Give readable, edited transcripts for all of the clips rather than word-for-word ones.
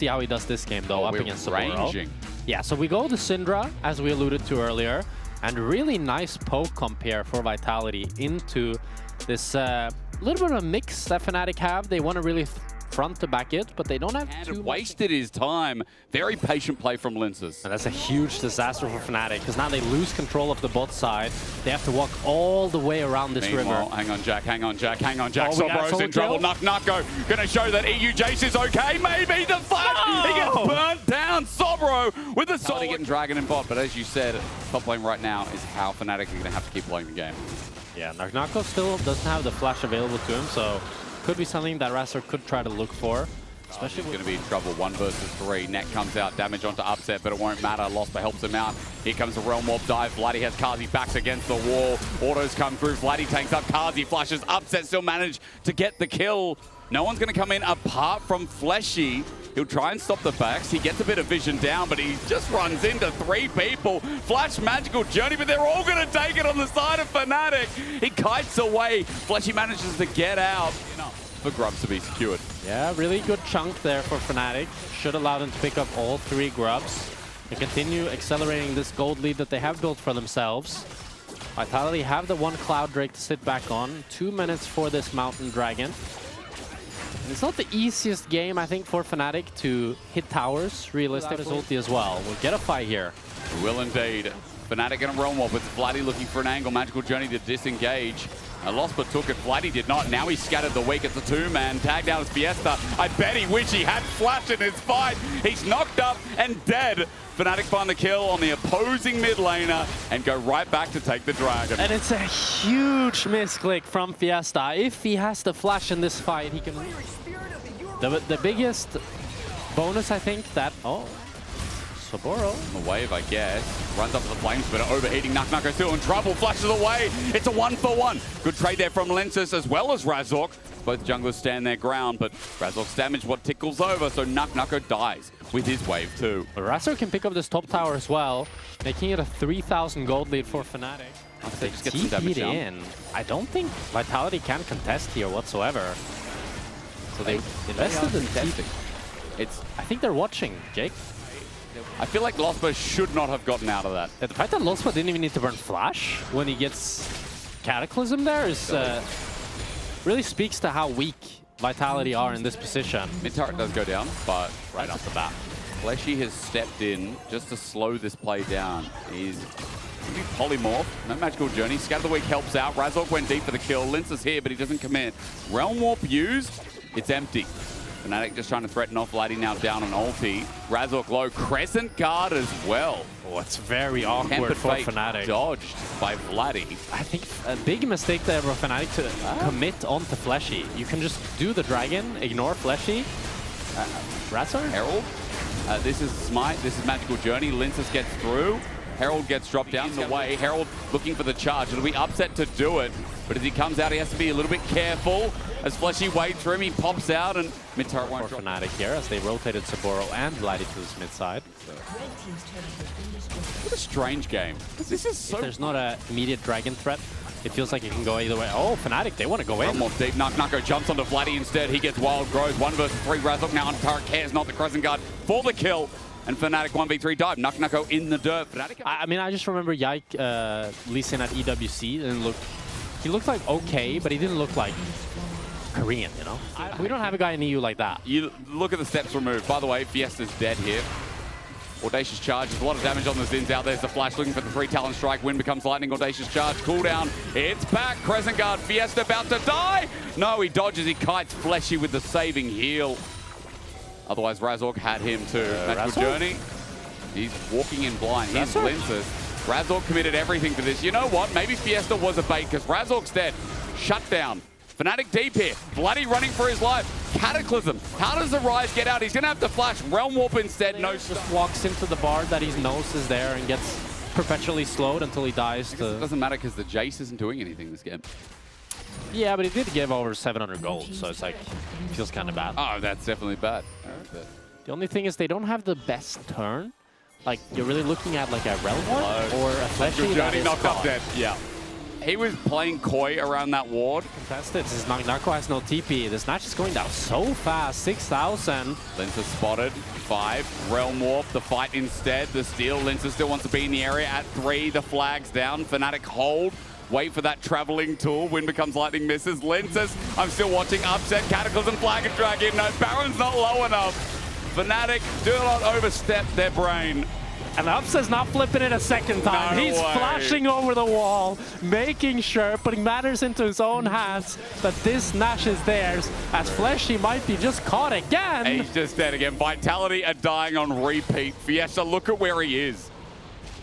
See how he does this game though, up against Saburo. ranging. Yeah, so we go to Syndra, as we alluded to earlier, and really nice poke comp here for Vitality into this little bit of a mix that Fnatic have. They want to really front to back it, but they don't have too wasted his time. Very patient play from Linces. And that's a huge disaster for Fnatic, because now they lose control of the bot side. They have to walk all the way around this river. Hang on, Jack, hang on, Jack, hang on, Jack. Oh, Sobro's in trouble. Nucko gonna show that EU Jace is okay. Maybe the flash. Oh! He gets burnt down. Sobro with the sword. Getting Dragon and bot, but as you said, top lane right now is how Fnatic are gonna have to keep playing the game. Yeah, Nucko still doesn't have the flash available to him, so could be something that Razor could try to look for. Especially he's going to be in trouble. 1 versus 3. Net comes out. Damage onto Upset, but it won't matter. Lospa helps him out. Here comes the Realm Warp dive. Vladdy has Kazi backs against the wall. Autos come through. Vladdy tanks up. Kazi flashes. Upset still managed to get the kill. No one's going to come in apart from Fleshy. He'll try and stop the backs. He gets a bit of vision down, but he just runs into 3 people. Flash Magical Journey, but they're all going to take it on the side of Fnatic. He kites away. Fleshy manages to get out. For grubs to be secured. Yeah, really good chunk there for Fnatic. Should allow them to pick up all 3 grubs and continue accelerating this gold lead that they have built for themselves. Vitality have the 1 Cloud Drake to sit back on. 2 minutes for this Mountain Dragon. And it's not the easiest game, I think, for Fnatic to hit towers realistically. His ulti as well. We'll get a fight here. We will indeed. Fnatic in a Realm Warp with Vladdy looking for an angle. Magical Journey to disengage. Lospa took it. Vladdy did not. Now he scattered the weak. It's a 2-man. Tagged down as Fiesta. I bet he wish he had Flash in his fight. He's knocked up and dead. Fnatic find the kill on the opposing mid laner and go right back to take the Dragon. And it's a huge misclick from Fiesta. If he has the Flash in this fight, he can... The biggest bonus, I think, that... Oh, Saburo. The wave, I guess. Runs up to the flames, but overheating. Nucko still in trouble. Flashes away. It's a 1-for-1. Good trade there from Linces as well as Razork. Both junglers stand their ground, but Razork's damage what tickles over, so Nucko dies with his wave too. Razork can pick up this top tower as well, making it a 3,000 gold lead for Fnatic. They just get some damage down. I don't think Vitality can contest here whatsoever. So they invested in testing. I think they're watching, Jake. I feel like Lospa should not have gotten out of that. Yeah, the fact that Lospa didn't even need to burn Flash when he gets Cataclysm there is really speaks to how weak Vitality are in this position. Mid turret does go down, but right off the bat, Fleshy has stepped in just to slow this play down. He's going to be polymorph. No Magical Journey. Scatter the Weak helps out. Razork went deep for the kill. Lince is here, but he doesn't commit. Realm Warp used. It's empty. Fnatic just trying to threaten off. Vladdy now down on ulti. Razork low. Crescent Guard as well. Oh, it's very awkward for Fnatic. Dodged by Vladdy. I think a big mistake there for Fnatic to commit onto Fleshy. You can just do the Dragon, ignore Fleshy. Razor? Herald. This is Smite. This is Magical Journey. Linces gets through. Herald gets dropped down the way. Herald looking for the charge. It'll be Upset to do it. But as he comes out, he has to be a little bit careful. As Fleshy waits through him, he pops out and mid-turret won't drop. Fnatic here as they rotated Saburo and Vladdy to this mid-side. What a strange game. This is so... If there's not an immediate Dragon threat, it feels like it can go either way. Oh, Fnatic, they want to go in. More deep. Nucko jumps onto Vladdy instead. He gets Wild Growth. 1 versus 3. Razork now on turret. Cares not the Crescent Guard for the kill. And Fnatic 1v3 dive. Nucko in the dirt. Fnatic. I mean, I just remember Yike Lee Sin at EWC and he looked like okay, but he didn't look like Korean, you know? We don't have a guy in EU like that. You look at the steps removed. By the way, Fiesta's dead here. Audacious Charge. There's a lot of damage on the Zins out there. There's the Flash looking for the 3 Talon Strike. Wind becomes Lightning. Audacious Charge. Cooldown. It's back. Crescent Guard. Fiesta about to die. No, he dodges. He kites Fleshy with the saving heal. Otherwise, Razork had him too. Magical Journey. He's walking in blind. He's Linces. Razork committed everything for this. You know what? Maybe Fiesta was a bait because Razork's dead. Shut down. Fnatic deep here. Vladdy running for his life. Cataclysm. How does the Rise get out? He's going to have to flash. Realm Warp instead. No just walks into the bar that he knows is there and gets perpetually slowed until he dies. It doesn't matter because the Jace isn't doing anything this game. Yeah, but he did give over 700 gold, so it's like, feels kind of bad. Oh, that's definitely bad. The only thing is they don't have the best turn. Like, you're really looking at like a Realm Warp or a Fleshy that is knocked up dead. Yeah. He was playing coy around that ward. Contested. This is Narco has no TP. This match is going down so fast. 6,000. Linsa spotted. 5. Realm Warp. The fight instead. The steal. Linsa still wants to be in the area. At 3, the flag's down. Fnatic hold. Wait for that traveling tool. Wind becomes lightning, misses. Linsa's, I'm still watching. Upset. Cataclysm, flag and drag in. No, Baron's not low enough. Fnatic do not overstep their brain. And Upset's not flipping it a second time. No He's way. flashing over the wall, making sure, putting matters into his own hands, that this Nash is theirs, as Fleshy might be just caught again. He's just dead again. Vitality are dying on repeat. Fiesta, look at where he is.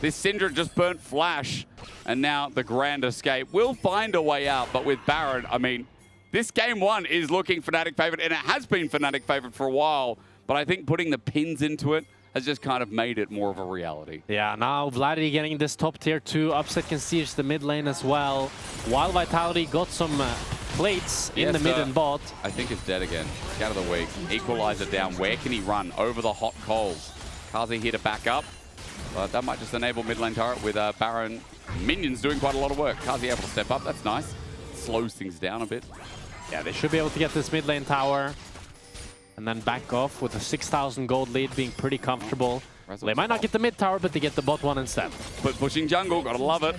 This Syndra just burnt Flash, and now the Grand Escape will find a way out. But with Baron, I mean, this game 1 is looking Fnatic favored, and it has been Fnatic favored for a while. But I think putting the pins into it has just kind of made it more of a reality. Yeah, now Vladdy getting this top tier 2. Upset can siege the mid lane as well. While Vitality got some plates in the mid and bot. I think it's dead again. Out of the week. Equalizer down. Where can he run? Over the hot coals. Kaza here to back up. But that might just enable mid lane turret with Baron. Minions doing quite a lot of work. Kaza able to step up. That's nice. Slows things down a bit. Yeah, they should be able to get this mid lane tower. And then back off with a 6,000 gold lead being pretty comfortable. They might not get the mid tower, but they get the bot one instead. But pushing jungle, gotta love it.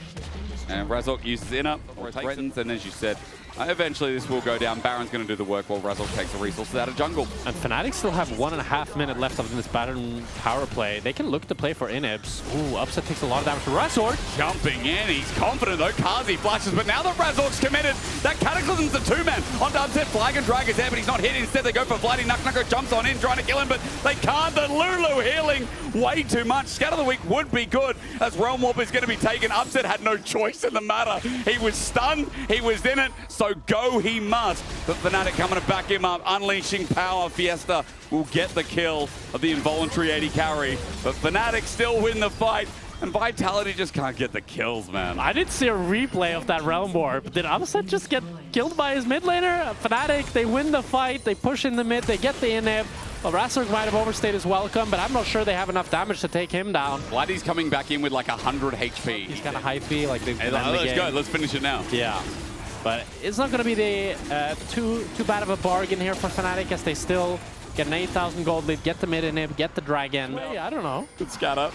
And Razork uses inner, or threatens, and as you said, eventually this will go down. Baron's going to do the work while Razork takes the resources out of jungle. And Fnatic still have 1.5 minutes left of this Baron power play. They can look to play for inhibs. Ooh, Upset takes a lot of damage from Razork. Jumping in, he's confident though. Kazi flashes, but now that Razork's committed, that Cataclysm's a 2-man. Onto Upset, flag and drag is there, but he's not hit. Instead they go for Vladdy. Nucko jumps on in, trying to kill him, but they can't. The Lulu healing way too much. Scat of the week would be good, as Realm Warp is going to be taken. Upset had no choice in the matter. He was stunned, he was in it, so go he must. But Fnatic coming to back him up, unleashing power. Fiesta will get the kill of the involuntary 80 carry, but Fnatic still win the fight, and Vitality just can't get the kills, man. I did see a replay of that Realm Warp. Did Upset just get killed by his mid laner? Fnatic, they win the fight, they push in the mid, they get the inhib. Well, Razork might have overstayed his welcome, but I'm not sure they have enough damage to take him down. Vladdy's coming back in with like 100 HP. He's kind of hypey, like they've Hey, let's go, let's finish it now. Yeah. But it's not going to be the too bad of a bargain here for Fnatic, as they still get an 8,000 gold lead, get the mid inhib, get the dragon. Hey, I don't know. Good scatter.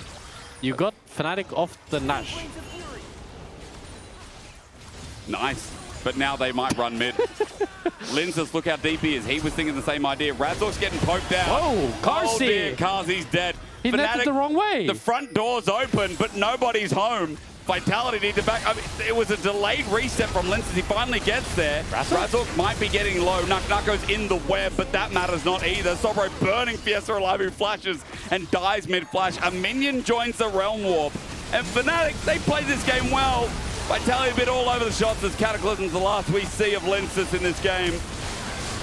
You got Fnatic off the Nash. Nice. But now they might run mid. Linzas, look how deep he is. He was thinking the same idea. Razork's getting poked out. Whoa, Karsi. Oh dear, Karsi's dead. He netted the wrong way. The front door's open, but nobody's home. Vitality need to back. I mean, it was a delayed reset from Linzas. He finally gets there. Razork might be getting low. Nucko's in the web, but that matters not either. Sobro burning Fiesta alive, who flashes and dies mid-flash. A minion joins the Realm Warp. And Fnatic, they play this game well. Vitality a bit all over the shots as Cataclysm's the last we see of Linzas in this game.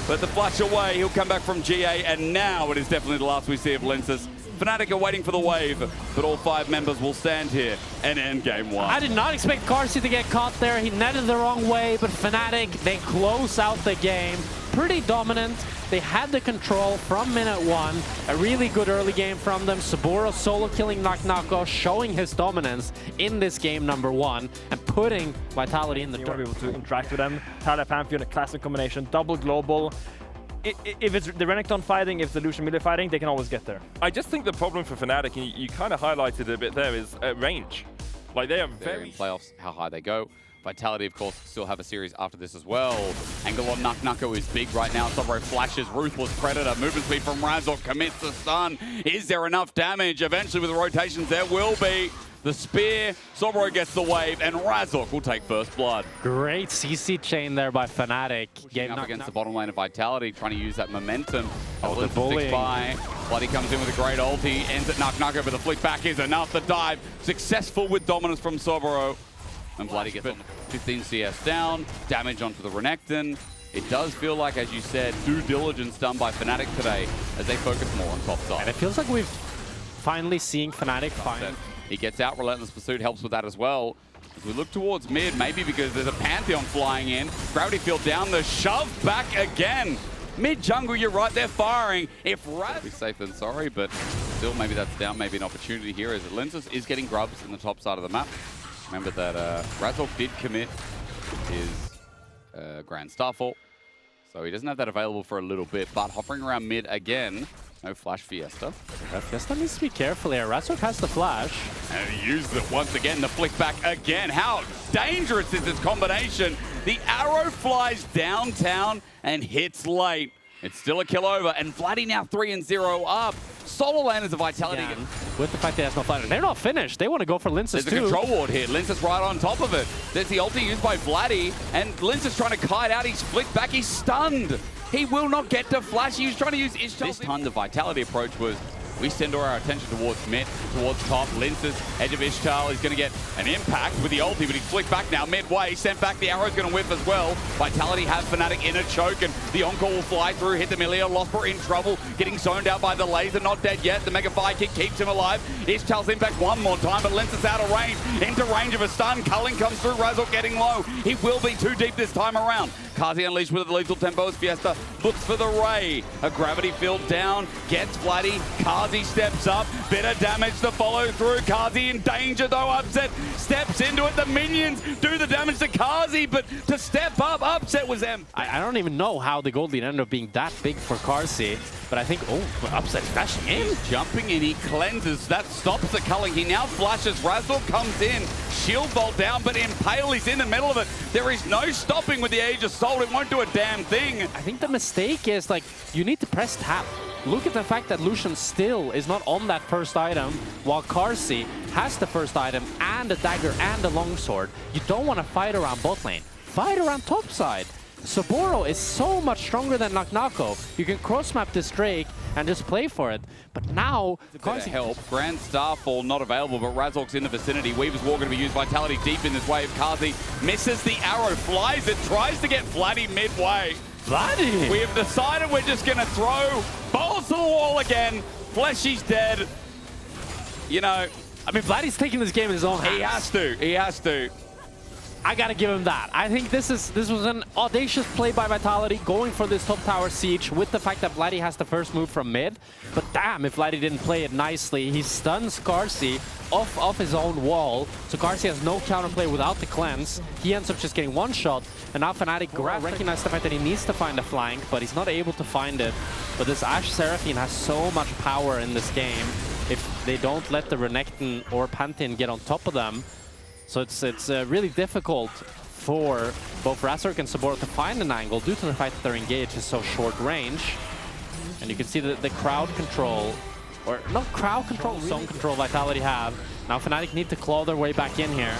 But the flash away, he'll come back from GA, and now it is definitely the last we see of Linzas. Fnatic are waiting for the wave, but all 5 members will stand here and end game 1. I did not expect Karsi to get caught there. He netted the wrong way, but Fnatic, they close out the game. Pretty dominant. They had the control from minute 1. A really good early game from them. Saburo solo killing Nucko, showing his dominance in this game number 1 and putting Vitality in the dirt. You want to be able to interact with them. Tyler Pantheon, a classic combination, double global. If it's the Renekton fighting, if it's the Lucian Miller fighting, they can always get there. I just think the problem for Fnatic, and you kind of highlighted it a bit there, is range. Like, they are They're in very... playoffs, how high they go. Vitality, of course, still have a series after this as well. Angle on Nucko is big right now. Sobro flashes, Ruthless Predator. Movement speed from Razork, commits the stun. Is there enough damage? Eventually, with the rotations, there will be. The spear, Sobro gets the wave, and Razork will take first blood. Great CC chain there by Fnatic. Game up against the bottom lane of Vitality, trying to use that momentum. Oh, the bullying. Bloody comes in with a great ulti, ends at Nucko, but the flick back is enough. The dive, successful with dominance from Sobro. And Bloody gets on the 15 CS down, damage onto the Renekton. It does feel like, as you said, due diligence done by Fnatic today as they focus more on top side. And it feels like we've finally seen Fnatic find. He gets out, Relentless Pursuit helps with that as well. As we look towards mid, maybe because there's a Pantheon flying in. Gravity Field down, the shove back again. Mid jungle, you're right, they're firing. If Raz... Be safe than sorry, but still maybe that's down, maybe an opportunity here as Linzas is getting grubs in the top side of the map. Remember that Razork did commit his Grand Starfall, so he doesn't have that available for a little bit, but hovering around mid again. No flash Fiesta. Fiesta needs to be careful here. Razork has the flash. And he used it once again, the flick back again. How dangerous is this combination? The arrow flies downtown and hits late. It's still a kill over, and Vladdy now 3-0 up. Solo lane is a Vitality. Yeah. With the fact that he has no flash. They're not finished. They want to go for Lince's too. There's a control ward here. Lince is right on top of it. There's the ulti used by Vladdy, and Lince is trying to kite out. He's flicked back. He's stunned. He will not get to flash. He was trying to use Ishtal. This time the Vitality approach was we send all our attention towards mid, towards top. Lince's edge of Ishtal is going to get an impact with the ulti, but he's flicked back now midway. Sent back, the arrow's going to whip as well. Vitality have Fnatic in a choke, and the encore will fly through, hit the Melia. Losper in trouble, getting zoned out by the laser. Not dead yet. The Mega Fire Kick keeps him alive. Ishtal's impact one more time, but Lince is out of range. Into range of a stun. Culling comes through. Razork getting low. He will be too deep this time around. Kaza unleashed with the lethal tempo as Fiesta looks for the Ray. A gravity field down, gets Vladdy. Kazi steps up, bit of damage to follow through. Kazi in danger though, Upset steps into it. The minions do the damage to Kazi, but to step up, Upset was them. I don't even know how the gold lead ended up being that big for Karsi, but I think, Upset's dashing in. He's jumping in, he cleanses, that stops the culling. He now flashes, Razork comes in, shield vault down, but Impale is in the middle of it. There is no stopping with the Age of Soul, it won't do a damn thing. I think the mistake is, like, you need to press tap. Look at the fact that Lucian still is not on that first item, while Karsi has the first item and a dagger and a longsword. You don't want to fight around bot lane. Fight around top side. Saboro is so much stronger than Naknako. You can cross-map this Drake and just play for it. But now, Karsi help. Grand Starfall not available, but Razork's in the vicinity. Weaver's War going to be used. Vitality deep in this wave. Kazi misses the arrow, flies it, tries to get Vladdy midway. Vladdy! We have decided we're just going to throw balls to the wall again. Fleshy's dead. You know, I mean, Vladdy's taking this game in his own hands. he has to. He has to. I gotta give him that. I think this was an audacious play by Vitality, going for this top tower siege with the fact that Vladdy has the first move from mid. But damn, if Vladdy didn't play it nicely, he stuns Karsi off his own wall. So Karsi has no counterplay without the cleanse. He ends up just getting one shot, and now Fnatic recognize the fact that he needs to find a flank, but he's not able to find it. But this Ashe Seraphine has so much power in this game if they don't let the Renekton or Pantheon get on top of them. So it's really difficult for both Razork and Saboro to find an angle due to the fact that their engage is so short range. And you can see that the crowd control, or not crowd control, zone control Vitality have. Now Fnatic need to claw their way back in here.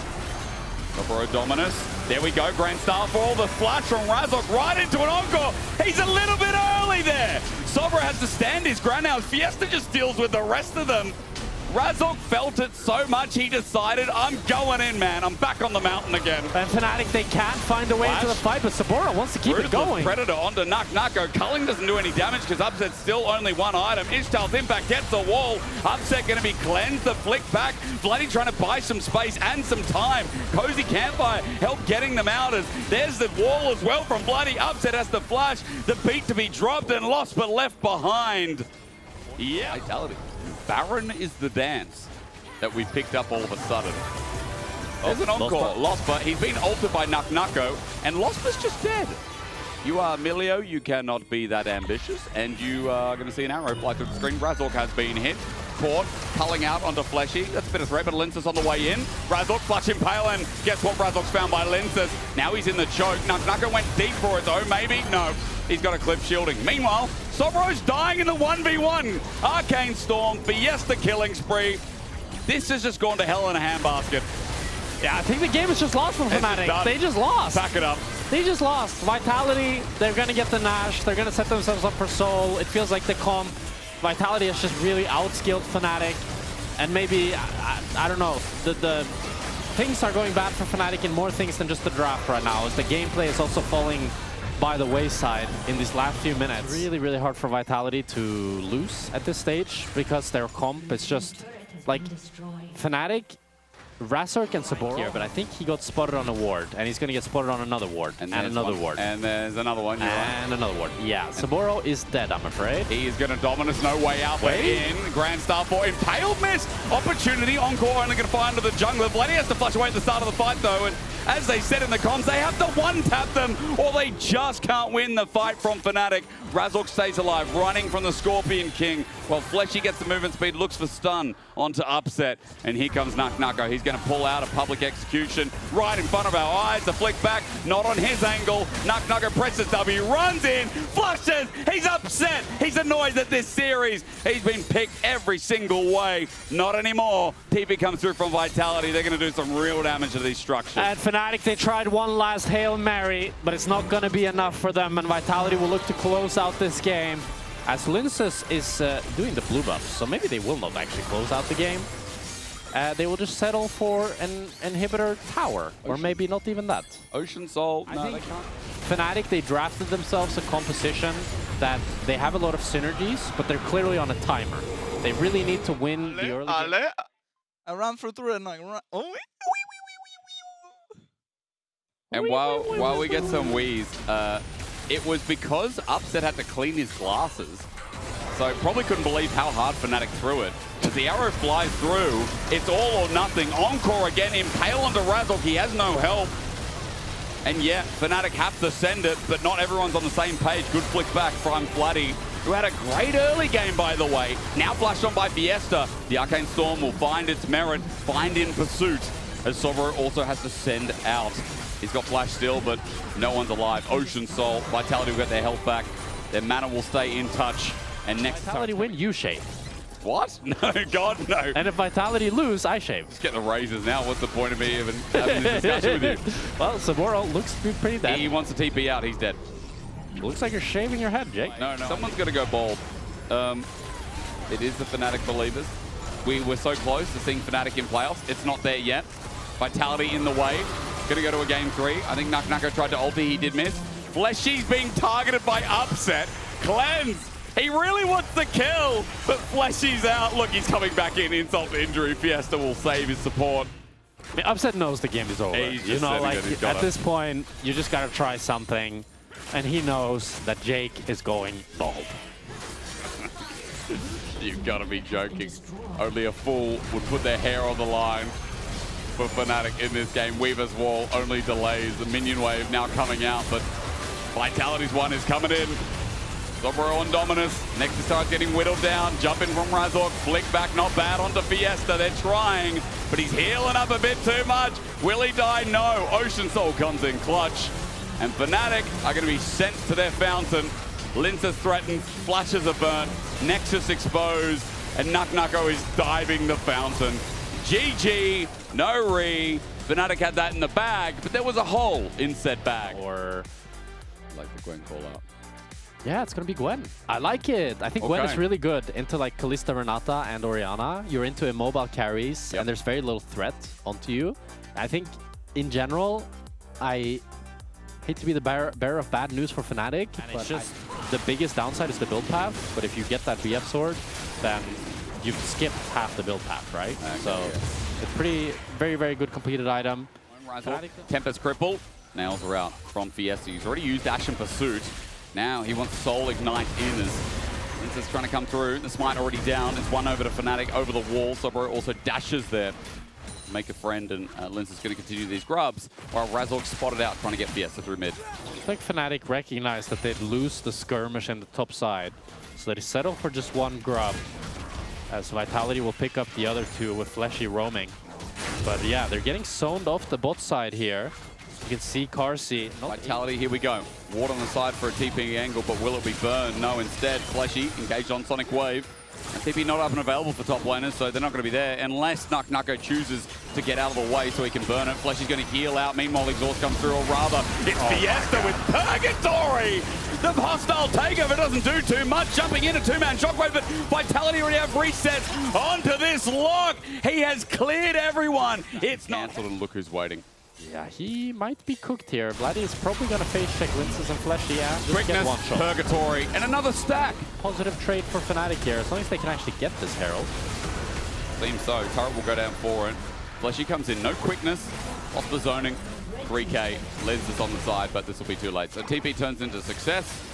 Saboro Dominus. There we go, Grand Starfall. The flash from Razork right into an encore. He's a little bit early there. Saboro has to stand his ground now. Fiesta just deals with the rest of them. Razork felt it so much, he decided, I'm going in, man. I'm back on the mountain again. And Fnatic, they can't find a way into the fight, but Saboro wants to keep it going. Predator onto Naknako. Culling doesn't do any damage because Upset's still only one item. Ishtal's impact gets a wall. Upset going to be cleansed. The flick back. Vladdy trying to buy some space and some time. Cozy Campfire help getting them out as there's the wall as well from Vladdy. Upset has the flash. The beat to be dropped and lost but left behind. Yeah. Vitality. Baron is the dance that we picked up all of a sudden. There's an encore. Losper. He's been altered by Naknako, and Losper's just dead. You are Milio, you cannot be that ambitious, and you are going to see an arrow fly through the screen. Razork has been hit. Caught, culling out onto Fleshy. That's a bit of threat, but Lince's on the way in. Razork flash Impale, and guess what? Razork's found by Lince's. Now he's in the choke. Naknako went deep for it though, maybe? No. He's got a clip shielding. Meanwhile, Saboro's dying in the 1v1. Arcane Storm, Fiesta killing spree. This has just gone to hell in a handbasket. Yeah, I think the game is just lost from Fnatic. They just lost. Back it up. They just lost. Vitality, they're going to get the Nash. They're going to set themselves up for Soul. It feels like the comp. Vitality has just really outskilled Fnatic. And maybe, I don't know, the things are going bad for Fnatic in more things than just the draft right now, as the gameplay is also falling by the wayside in these last few minutes. Really, really hard for Vitality to lose at this stage because their comp is just like Fnatic Razork and Saboro here, but I think he got spotted on a ward, and he's going to get spotted on another ward, and another ward. And there's another one. And another ward. Yeah, Saboro is dead, I'm afraid. He is going to Dominus, no way out, but in. Grand Star for Impaled miss. Opportunity, Encore only going to find the jungler. Vladdy has to flush away at the start of the fight, though, and as they said in the comms, they have to one-tap them, or they just can't win the fight from Fnatic. Razork stays alive, running from the Scorpion King, while Fleshy gets the movement speed, looks for stun onto Upset, and here comes Nucko. He's going to pull out a public execution right in front of our eyes. The flick back, not on his angle. Nucko presses W, runs in, flushes. He's upset. He's annoyed that this series, he's been picked every single way. Not anymore. TP comes through from Vitality. They're going to do some real damage to these structures. At Fnatic, they tried one last Hail Mary, but it's not going to be enough for them, and Vitality will look to close out this game. As Linces is doing the blue buff, so maybe they will not actually close out the game. They will just settle for an inhibitor tower, or maybe not even that. Ocean Soul, I think Fnatic, they drafted themselves a composition that they have a lot of synergies, but they're clearly on a timer. They really need to win the early game. I ran through and like, oh, and while we get some wheeze, it was because Upset had to clean his glasses. So probably couldn't believe how hard Fnatic threw it. As the arrow flies through, it's all or nothing. Encore again, Impale onto Razork. He has no help. And yet, Fnatic have to send it, but not everyone's on the same page. Good flick back from Vladdy, who had a great early game, by the way. Now flashed on by Fiesta. The Arcane Storm will find its merit, find in pursuit, as Sobro also has to send out. He's got flash still, but no one's alive. Ocean Soul, Vitality will get their health back. Their mana will stay in touch. And next Vitality win, you shave. What? No, God, no. And if Vitality lose, I shave. Let's get the razors now. What's the point of me even having this discussion with you? Well, Saboro looks to be pretty dead. He wants to TP out. He's dead. Looks like you're shaving your head, Jake. No. Someone's going to go bald. It is the Fnatic believers. We were so close to seeing Fnatic in playoffs. It's not there yet. Vitality in the way. Going to go to a game 3. I think Nucko tried to ulti. He did miss. Fleshy's being targeted by Upset. Cleanse. He really wants the kill, but Fleshy's out. Look, he's coming back in. Insult to injury. Fiesta will save his support. I mean, Upset knows the game is over. You know, like, at this point, you just got to try something. And he knows that Jake is going bald. You've got to be joking. Only a fool would put their hair on the line for Fnatic in this game. Weaver's Wall only delays. The minion wave now coming out, but Vitality's one is coming in. Sobro on Dominus. Next to start getting whittled down. Jump in from Razork. Flick back, not bad onto Fiesta. They're trying, but he's healing up a bit too much. Will he die? No. Ocean Soul comes in clutch. And Fnatic are going to be sent to their fountain. Linces threatens, flashes are burnt, Nexus exposed, and Nucko is diving the fountain. GG, no re. Fnatic had that in the bag, but there was a hole in said bag. Or like the Gwen call out. Yeah, it's going to be Gwen. I like it. I think Gwen is really good into like Kalista, Renata, and Orianna. You're into immobile carries, and there's very little threat onto you. I think, in general, I hate to be the bearer of bad news for Fnatic, and it's just the biggest downside is the build path. But if you get that VF sword, then you've skipped half the build path, right? Okay, so it's pretty, very good completed item. Tempest cripple. Nails are out from Fiesta. He's already used Ash in Pursuit. Now he wants Soul Ignite in as Linces trying to come through. The smite already down. It's one over to Fnatic over the wall. Sobro also dashes there. Make a friend, and Linces is going to continue these grubs while Razork spotted out trying to get Fiesta through mid. I think Fnatic recognized that they'd lose the skirmish in the top side, so they settle for just one grub, as Vitality will pick up the other two with Fleshy roaming. But yeah, they're getting zoned off the bot side here. You can see Carsey. Vitality, here we go. Ward on the side for a TP angle, but will it be burned? No, instead, Fleshy engaged on Sonic Wave. And TP not up and available for top laners, so they're not going to be there unless Nucko chooses to get out of the way so he can burn it. Fleshy's going to heal out. Meanwhile, Exhaust comes through, or rather, it's Fiesta with Purgatory! The hostile takeover doesn't do too much. Jumping in a two-man shockwave, but Vitality already have resets onto this lock. He has cleared everyone. It's cancelled, and look who's waiting. Yeah, he might be cooked here. Vladdy is probably going to face check Linces and Fleshy. Yeah, just Quickness, get one shot. Purgatory, and another stack. Positive trade for Fnatic here, as long as they can actually get this Herald. Seems so. Turret will go down for it. Fleshy comes in, no quickness, off the zoning, 3K, Liz is on the side, but this will be too late. So TP turns into success.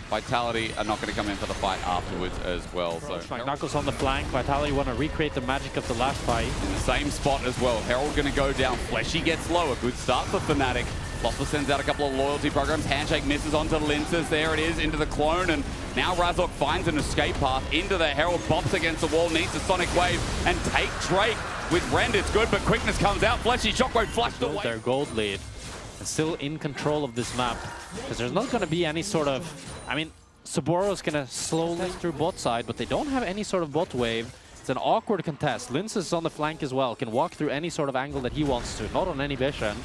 Vitality are not going to come in for the fight afterwards as well. So Knuckles on the flank. Vitality want to recreate the magic of the last fight. in the same spot as well. Herald going to go down. Fleshy gets low. A good start for Fnatic. Lossler sends out a couple of loyalty programs. Handshake misses onto Linces. There it is, into the clone. And now Razork finds an escape path into the Herald. Bops against the wall, needs a Sonic Wave. And take Drake with Rend. It's good, but quickness comes out. Fleshy Shockwave flashed away. Their gold lead. And still in control of this map. Because there's not going to be any sort of... I mean, Saboro's going to slowly through bot side, but they don't have any sort of bot wave. It's an awkward contest. Linces is on the flank as well. Can walk through any sort of angle that he wants to. Not on any vision.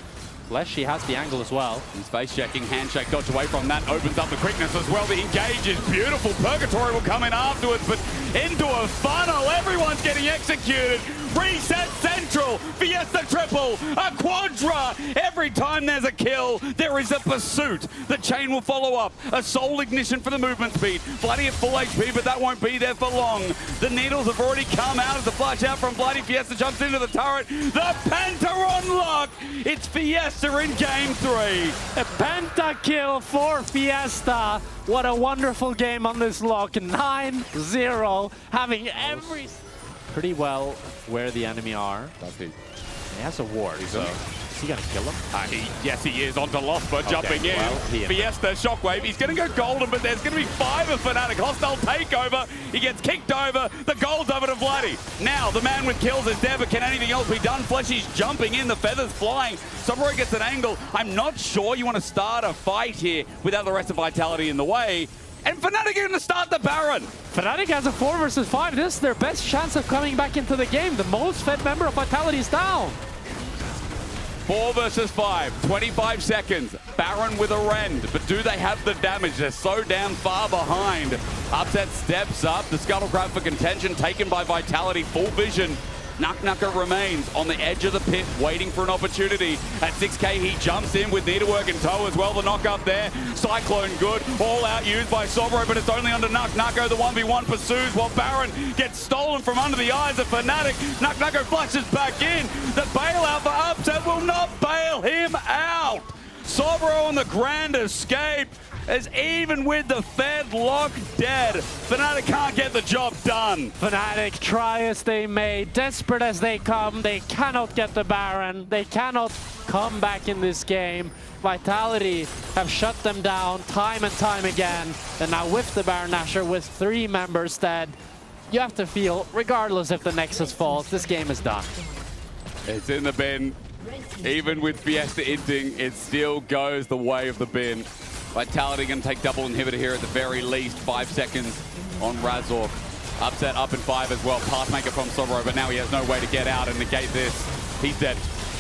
Leshy has the angle as well. He's face checking, handshake, dodge away from that, opens up the quickness as well. The engage is beautiful. Purgatory will come in afterwards, but into a funnel. Everyone's getting executed. Reset central, Fiesta triple, a quadra. Every time there's a kill, there is a pursuit. The chain will follow up. A soul ignition for the movement speed. Bloody at full HP, but that won't be there for long. The needles have already come out as the flash out from Bloody. Fiesta jumps into the turret. The Penta unlock. It's Fiesta in game 3. A penta kill for Fiesta. What a wonderful game on this lock. 9-0, having every... Pretty well where the enemy are. Does he? He has a ward, so is he gonna kill him? Yes, he is. Onto Losper, jumping in. Well, Fiesta, Shockwave. He's going to go golden, but there's going to be 5 of Fnatic. Hostile takeover. He gets kicked over. The gold's over to Vladdy. Now, the man with kills is there, but can anything else be done? Fleshy's jumping in. The feathers flying. Saboro gets an angle. I'm not sure you want to start a fight here without the rest of Vitality in the way. And Fnatic are going to start the Baron. Fnatic has a 4 versus 5. This is their best chance of coming back into the game. The most fed member of Vitality is down. 4 versus 5, 25 seconds. Baron with a Rend, but do they have the damage? They're so damn far behind. Upset steps up. The scuttle grab for contention taken by Vitality. Full vision. Knucknucker remains on the edge of the pit, waiting for an opportunity. At 6K, he jumps in with Needlework and tow as well. The knock up there. Cyclone good. All out used by Sobro, but it's only under Knucknucker. The 1v1 pursues while Baron gets stolen from under the eyes of Fnatic. Knucknucker flushes back in. The bailout for Upset will not bail him out. Sobro on the grand escape. As even with the Fed lock dead, Fnatic can't get the job done. Fnatic try as they may, desperate as they come, they cannot get the Baron. They cannot come back in this game. Vitality have shut them down time and time again. And now with the Baron Nashor, with 3 members dead, you have to feel, regardless if the Nexus falls, this game is done. It's in the bin. Even with Fiesta inting, it still goes the way of the bin. Vitality going to take double inhibitor here at the very least. 5 seconds on Razork. Upset up in 5 as well. Pathmaker from Sobro, but now he has no way to get out and negate this. He's dead.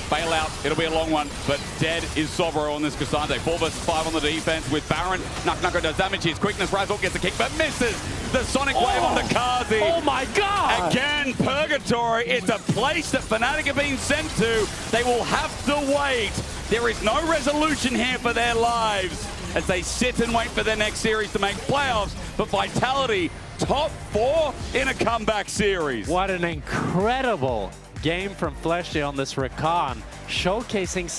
Bailout, it'll be a long one, but dead is Sobro on this Cassandre. 4 versus 5 on the defense with Baron. Knucknucker does damage. His quickness, Razork gets a kick, but misses. The Sonic Wave on the Kazi. Oh my god! Again, Purgatory. It's a place that Fnatic have been sent to. They will have to wait. There is no resolution here for their lives as they sit and wait for their next series to make playoffs. But Vitality, top 4 in a comeback series. What an incredible game from Fleshy on this Rakan, showcasing